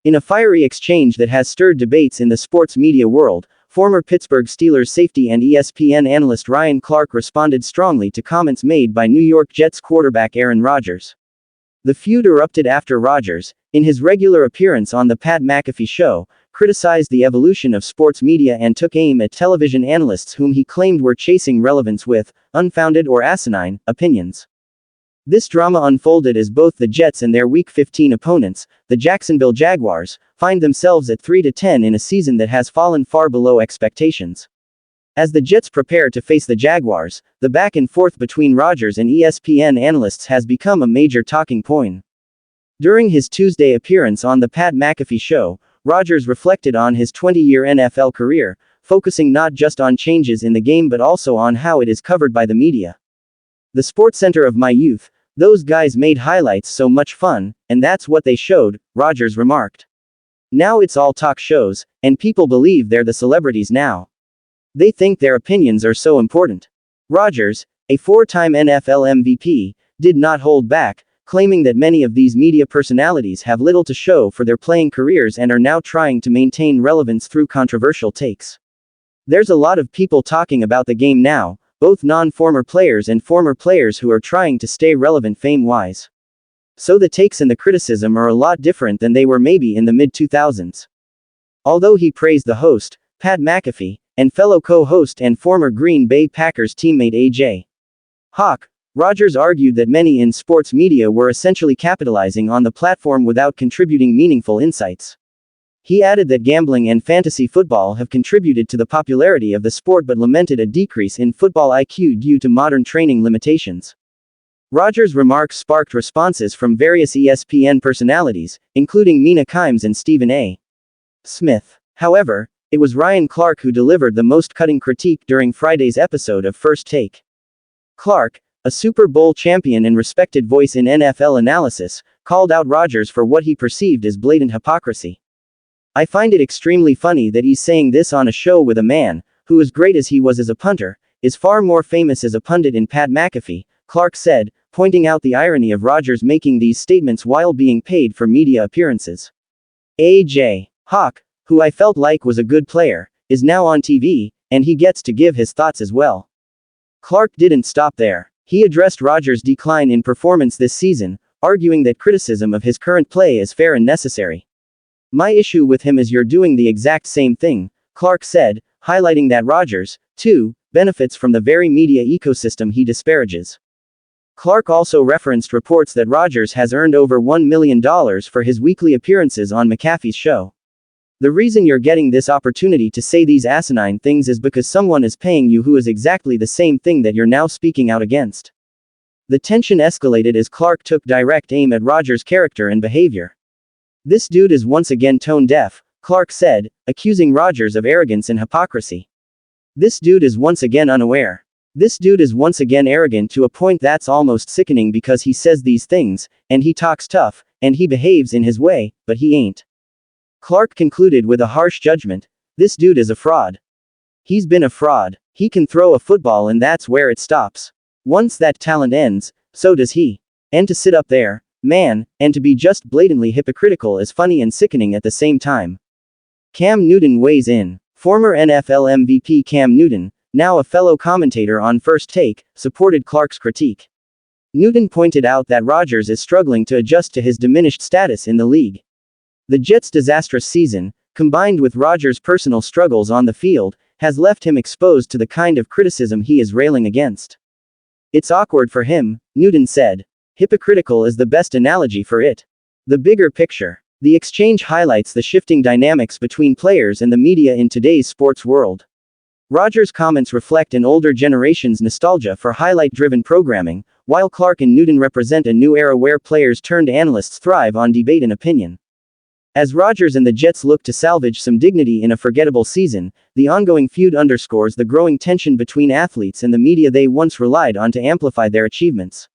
In a fiery exchange that has stirred debates in the sports media world, former Pittsburgh Steelers safety and ESPN analyst Ryan Clark responded strongly to comments made by New York Jets quarterback Aaron Rodgers. The feud erupted after Rodgers, in his regular appearance on the Pat McAfee Show, criticized the evolution of sports media and took aim at television analysts whom he claimed were chasing relevance with unfounded or asinine opinions. This drama unfolded as both the Jets and their Week 15 opponents, the Jacksonville Jaguars, find themselves at 3-10 in a season that has fallen far below expectations. As the Jets prepare to face the Jaguars, the back and forth between Rodgers and ESPN analysts has become a major talking point. During his Tuesday appearance on the Pat McAfee Show, Rodgers reflected on his 20-year NFL career, focusing not just on changes in the game but also on how it is covered by the media. "The SportsCenter of my youth, those guys made highlights so much fun, and that's what they showed," Rodgers remarked. "Now it's all talk shows, and people believe they're the celebrities now. They think their opinions are so important." Rodgers, a four-time NFL MVP, did not hold back, claiming that many of these media personalities have little to show for their playing careers and are now trying to maintain relevance through controversial takes. "There's a lot of people talking about the game now, both non-former players and former players who are trying to stay relevant fame-wise. So the takes and the criticism are a lot different than they were maybe in the mid-2000s. Although he praised the host, Pat McAfee, and fellow co-host and former Green Bay Packers teammate A.J. Hawk, Rodgers argued that many in sports media were essentially capitalizing on the platform without contributing meaningful insights. He added that gambling and fantasy football have contributed to the popularity of the sport but lamented a decrease in football IQ due to modern training limitations. Rodgers' remarks sparked responses from various ESPN personalities, including Mina Kimes and Stephen A. Smith. However, it was Ryan Clark who delivered the most cutting critique during Friday's episode of First Take. Clark, a Super Bowl champion and respected voice in NFL analysis, called out Rodgers for what he perceived as blatant hypocrisy. "I find it extremely funny that he's saying this on a show with a man, who as great as he was as a punter, is far more famous as a pundit in Pat McAfee," Clark said, pointing out the irony of Rodgers making these statements while being paid for media appearances. A.J. Hawk, who I felt like was a good player, is now on TV, and he gets to give his thoughts as well. Clark didn't stop there. He addressed Rodgers' decline in performance this season, arguing that criticism of his current play is fair and necessary. "My issue with him is you're doing the exact same thing," Clark said, highlighting that Rodgers, too, benefits from the very media ecosystem he disparages. Clark also referenced reports that Rodgers has earned over $1 million for his weekly appearances on McAfee's show. "The reason you're getting this opportunity to say these asinine things is because someone is paying you who is exactly the same thing that you're now speaking out against." The tension escalated as Clark took direct aim at Rodgers' character and behavior. "This dude is once again tone deaf," Clark said, accusing Rodgers of arrogance and hypocrisy. "This dude is once again unaware. This dude is once again arrogant to a point that's almost sickening because he says these things, and he talks tough, and he behaves in his way, but he ain't." Clark concluded with a harsh judgment, "This dude is a fraud. He's been a fraud. He can throw a football and that's where it stops. Once that talent ends, so does he. And to sit up there, man, and to be just blatantly hypocritical is funny and sickening at the same time." Cam Newton weighs in. Former NFL MVP Cam Newton, now a fellow commentator on First Take, supported Clark's critique. Newton pointed out that Rodgers is struggling to adjust to his diminished status in the league. The Jets' disastrous season, combined with Rodgers' personal struggles on the field, has left him exposed to the kind of criticism he is railing against. "It's awkward for him," Newton said. "Hypocritical is the best analogy for it. The bigger picture. The exchange highlights the shifting dynamics between players and the media in today's sports world." Rodgers' comments reflect an older generation's nostalgia for highlight-driven programming, while Clark and Newton represent a new era where players turned analysts thrive on debate and opinion. As Rodgers and the Jets look to salvage some dignity in a forgettable season, the ongoing feud underscores the growing tension between athletes and the media they once relied on to amplify their achievements.